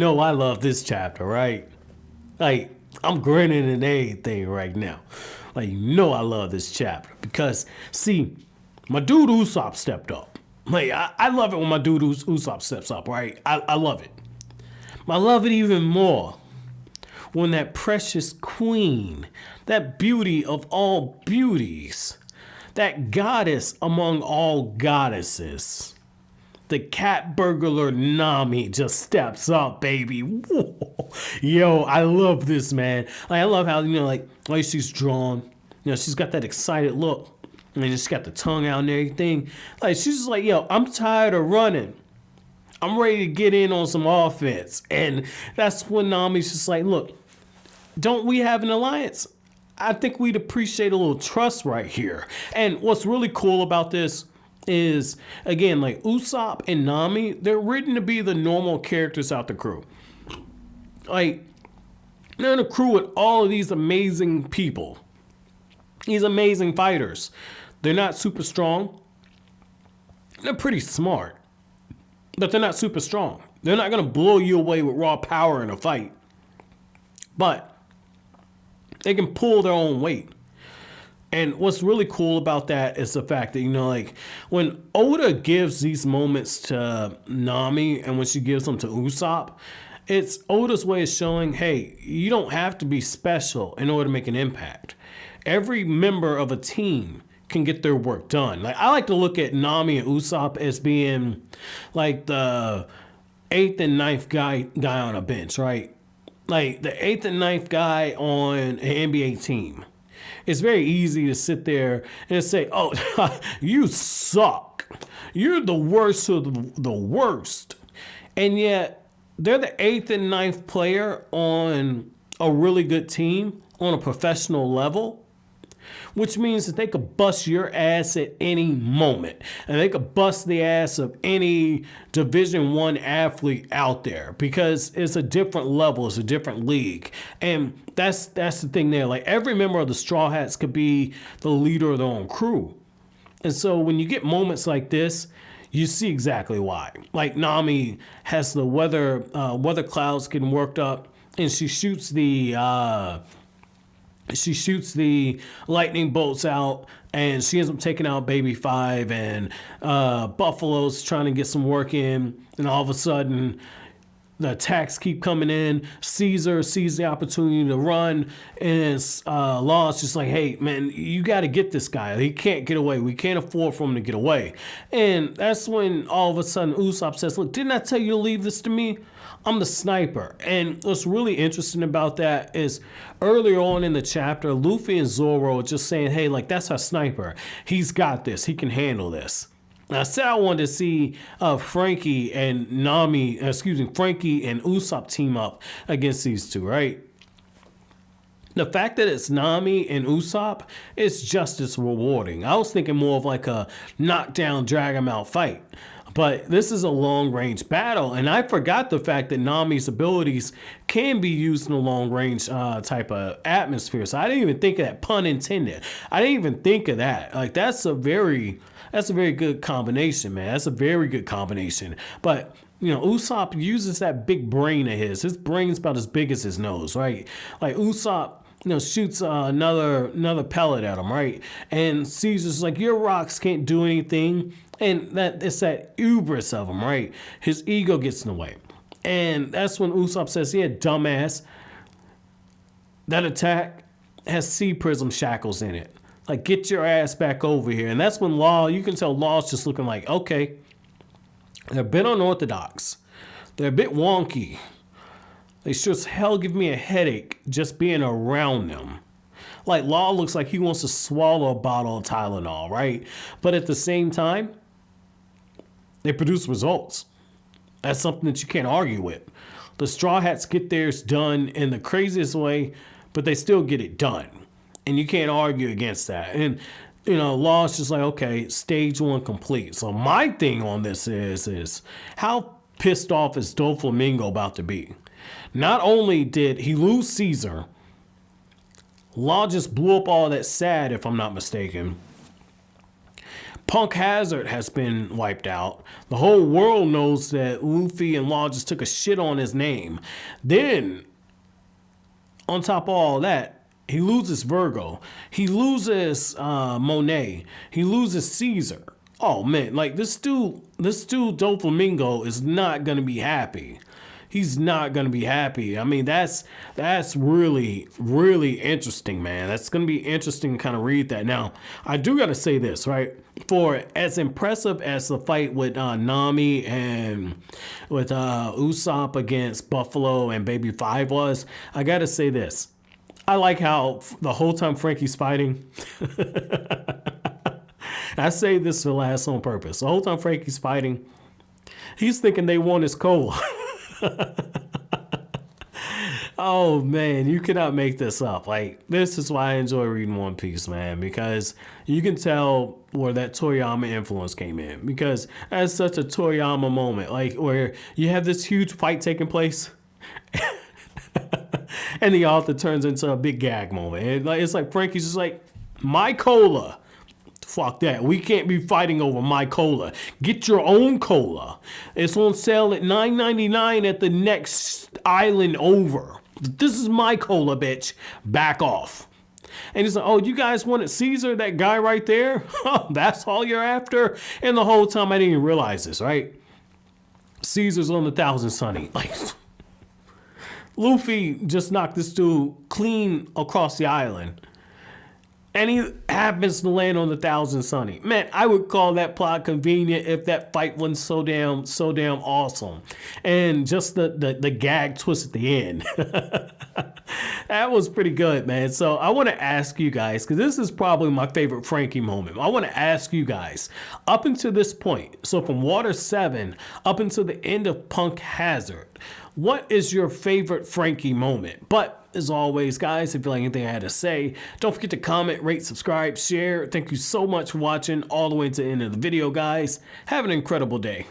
know I love this chapter, right? Like, I'm grinning and everything right now. Like, I love this chapter because, see, my dude Usopp stepped up. Like, I love it when my dude Usopp steps up, right? I love it. I love it even more when that precious queen, that beauty of all beauties, that goddess among all goddesses, the cat burglar Nami just steps up, baby. Whoa. Yo, I love this, man. Like, I love how, like she's drawn. She's got that excited look. And she's got the tongue out and everything. Like, she's just like, yo, I'm tired of running. I'm ready to get in on some offense. And that's when Nami's just like, look, don't we have an alliance? I think we'd appreciate a little trust right here. And what's really cool about this is, again, like Usopp and Nami, they're written to be the normal characters out the crew. Like, they're in a crew with all of these amazing people. These amazing fighters. They're not super strong. They're pretty smart. But they're not super strong. They're not going to blow you away with raw power in a fight. But they can pull their own weight. And what's really cool about that is the fact that, like when Oda gives these moments to Nami and when she gives them to Usopp, it's Oda's way of showing, hey, you don't have to be special in order to make an impact. Every member of a team can get their work done. Like, I like to look at Nami and Usopp as being like the 8th and 9th guy on a bench, right? Like the 8th and 9th guy on an NBA team. It's very easy to sit there and say, oh, you suck. You're the worst of the worst. And yet they're the 8th and 9th player on a really good team on a professional level. Which means that they could bust your ass at any moment. And they could bust the ass of any Division I athlete out there. Because it's a different level. It's a different league. And that's the thing there. Like, every member of the Straw Hats could be the leader of their own crew. And so when you get moments like this, you see exactly why. Like, Nami has the weather clouds getting worked up. And she shoots the lightning bolts out, and she ends up taking out Baby 5, and Buffalo's trying to get some work in, and all of a sudden the attacks keep coming in. Caesar sees the opportunity to run, and Law's just like, hey, man, you got to get this guy. He can't get away. We can't afford for him to get away. And that's when all of a sudden Usopp says, look, didn't I tell you to leave this to me? I'm the sniper. And what's really interesting about that is earlier on in the chapter, Luffy and Zoro are just saying, hey, like, that's our sniper. He's got this. He can handle this. And I said I wanted to see Franky and Usopp team up against these two, right? The fact that it's Nami and Usopp is just as rewarding. I was thinking more of like a knockdown, drag 'em out fight. But this is a long-range battle, and I forgot the fact that Nami's abilities can be used in a long-range type of atmosphere. So I didn't even think of that, pun intended. I didn't even think of that. Like, that's a very good combination, man. That's a very good combination. But Usopp uses that big brain of his. His brain's about as big as his nose, right? Like, Usopp, shoots another pellet at him, right? And Caesar's like, your rocks can't do anything. And it's that hubris of him, right? His ego gets in the way. And that's when Usopp says, yeah, dumbass, that attack has sea prism shackles in it. Like, get your ass back over here. And that's when you can tell Law's just looking like, okay, they're a bit unorthodox. They're a bit wonky. They sure as hell give me a headache just being around them. Like, Law looks like he wants to swallow a bottle of Tylenol, right? But at the same time, they produce results. That's something that you can't argue with. The Straw Hats get theirs done in the craziest way, but they still get it done. And you can't argue against that. And, Law's just like, okay, stage 1 complete. So my thing on this is how pissed off is Doflamingo about to be? Not only did he lose Caesar, Law just blew up all that sad, if I'm not mistaken. Punk Hazard has been wiped out. The whole world knows that Luffy and Law just took a shit on his name. Then, on top of all that, he loses Virgo. He loses Monet. He loses Caesar. Oh man, like this dude Doflamingo is not gonna be happy. He's not gonna be happy. I mean, that's really, really interesting, man. That's gonna be interesting to kind of read that. Now, I do gotta say this, right? For as impressive as the fight with Nami and with Usopp against Buffalo and Baby Five was, I gotta say this. I like how the whole time Franky's fighting. I say this for last on purpose. The whole time Franky's fighting, he's thinking they want his cola. Oh man, you cannot make this up. Like, this is why I enjoy reading One Piece, man, because you can tell where that Toriyama influence came in. Because that's such a Toriyama moment, like where you have this huge fight taking place. And the author turns into a big gag moment. And like, it's like Franky's just like, my cola. Fuck that. We can't be fighting over my cola. Get your own cola. It's on sale at $9.99 at the next island over. This is my cola, bitch. Back off. And he's like, oh, you guys wanted Caesar, that guy right there? That's all you're after? And the whole time I didn't even realize this, right? Caesar's on the Thousand Sunny. Like, Luffy just knocked this dude clean across the island. And he happens to land on the Thousand Sunny. Man, I would call that plot convenient if that fight wasn't so damn awesome. And just the gag twist at the end. That was pretty good, man. So I want to ask you guys, because this is probably my favorite Franky moment. I want to ask you guys, up until this point, so from Water 7 up until the end of Punk Hazard, what is your favorite Franky moment? But as always, guys, if you like anything I had to say, don't forget to comment, rate, subscribe, share. Thank you so much for watching all the way to the end of the video, guys. Have an incredible day.